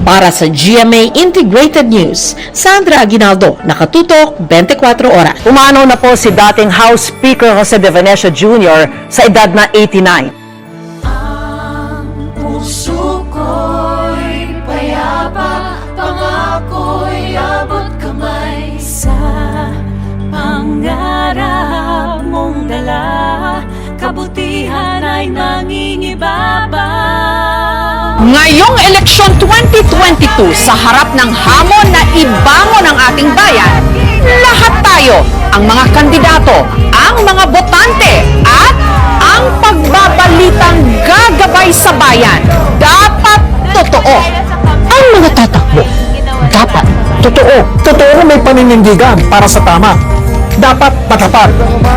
Para sa GMA Integrated News, Sandra Aguinaldo, nakatutok 24 oras. Umanaw na po si dating House Speaker Jose De Venecia Jr. sa edad na 89. Ang puso ko'y payapa, pangako'y abot kamay. Sa pangarap mong dala, kabutihan ay nangingibaba. Ngayong eleksyon 2022, sa harap ng hamon na ibangon ang ating bayan, lahat tayo, ang mga kandidato, ang mga botante, at ang pagbabalitang gagabay sa bayan, dapat totoo. Ang mga tatakbo, dapat totoo. Totoo na may paninindigan para sa tama. Dapat matapat,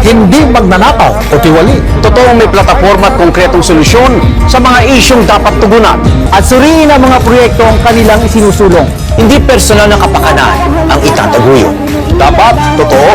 hindi magnanakaw o tiwali. Totoong may plataforma at konkretong solusyon sa mga isyong dapat tugunan. At suriin ang mga proyektong kanilang isinusulong. Hindi personal na kapakanan ang itataguyod. Dapat totoo.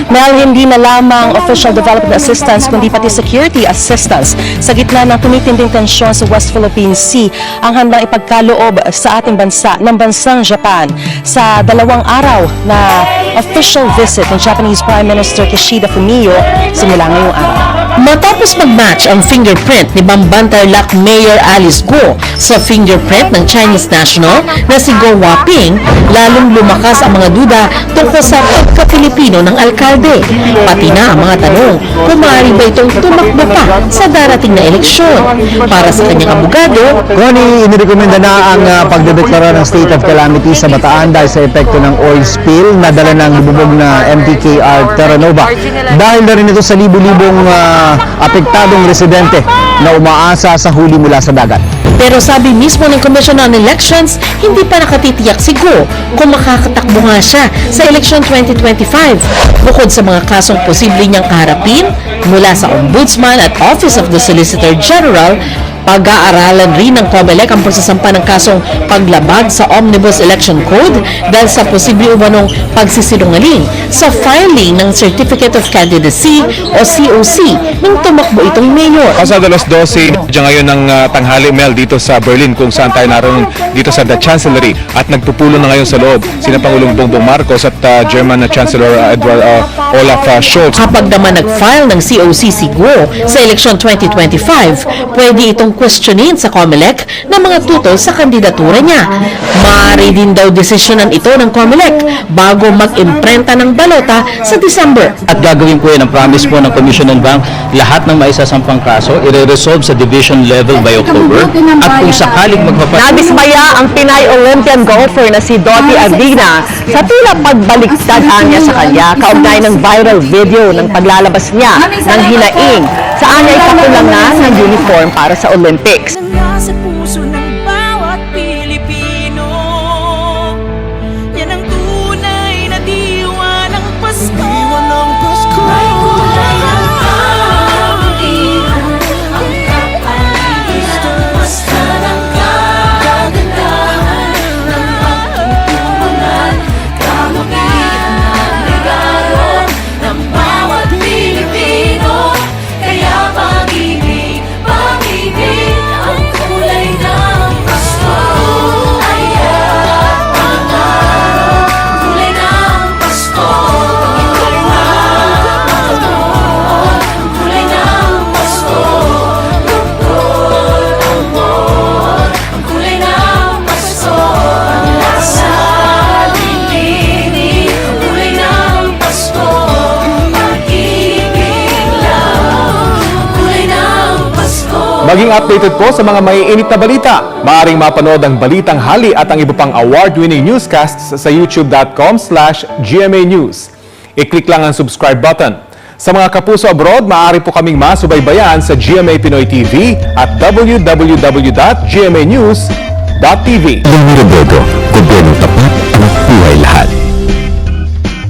Dahil hindi na lamang official development assistance kundi pati security assistance sa gitna ng tumitinding tensyon sa West Philippine Sea ang handang ipagkaloob sa ating bansa ng bansang Japan sa 2 araw na official visit ng Japanese Prime Minister Kishida Fumio simula ngayong araw. Matapos mag-match ang fingerprint ni Bambantarlac Mayor Alice Guo sa fingerprint ng Chinese national na si Guo Waping, lalong lumakas ang mga duda tungkol sa pagka-Pilipino ng alkalde. Pati na ang mga tanong kung maaari ba itong tumakbo pa sa darating na eleksyon. Para sa kanyang abogado, Ronnie, inirekomenda na ang pagdedeklara ng state of calamity sa Bataan dahil sa epekto ng oil spill na dala ng lubog na MTKR Terra Nova. Dahil na rin ito sa libu-libong apektadong residente na umaasa sa huli mula sa dagat. pero sabi mismo ng Commission on Elections, hindi pa nakatitiyak si Guo kung makakatakbo nga siya sa election 2025. Bukod sa mga kasong posible niyang kaharapin mula sa Ombudsman at Office of the Solicitor General, pag-aaralan rin ng COMELEC ang pagsasampa ng kasong paglabag sa Omnibus Election Code dahil sa posible umanong pagsisinungaling sa filing ng Certificate of Candidacy o COC nang tumakbo itong mayor. Pasado alas 12 dyan ngayon ng tanghali, Mel, dito sa Berlin kung saan tayo naroon dito sa The Chancellery at nagpupulo na ngayon sa loob sina Pangulong Bongbong Marcos at German Chancellor Edward Olaf Scholz. Kapag naman nag-file ng COC si Guo sa election 2025, pwede itong questionin sa COMELEC ng mga tutol sa kandidatura niya. Maaari din daw desisyonan ito ng COMELEC bago mag-imprenta ng balota sa December. At gagawin po yan ang promise po ng Commission on Bank, lahat ng maisasampang kaso, i-resolve sa division level by October. At kung sakaling Nadismaya ang Pinay Olympian golfer na si Dottie Ardina sa tila pagbaliktad niya sa kanya kaugnay ng viral video ng paglalabas niya ng hinaing saan niya ikakulang na ng uniform para sa Olympics. Nanga sa puso ng bawat Pilipino, yan ang tunay na diwa ng Pasko. May kulay ang kabutihan, ang kapaligiran, basta ng kagandahan ng pagtutulungan, kamukian ng regalo ng bawat Pilipino. Kaya pag-ibig, pag-ibig ang kulay ng Pasko. Ayan, pangarap, kulay ng Pasko. Ang kulay ng Pasko. Lungkot, amor, ang kulay ng Pasko. Panlasa, dibdib, ang kulay ng Pasko. Pag-ibig lang, ang kulay ng Pasko. Maging updated po sa mga maiinit na balita. Maaaring mapanood ang Balitang Hali at ang iba pang award-winning newscasts sa youtube.com/GMA News. I-click lang ang subscribe button. Sa mga kapuso abroad, maaari po kaming masubaybayan sa GMA Pinoy TV at www.gmanews.tv. Leonardo Bogo, gobyerno tapat ang buhay lahat.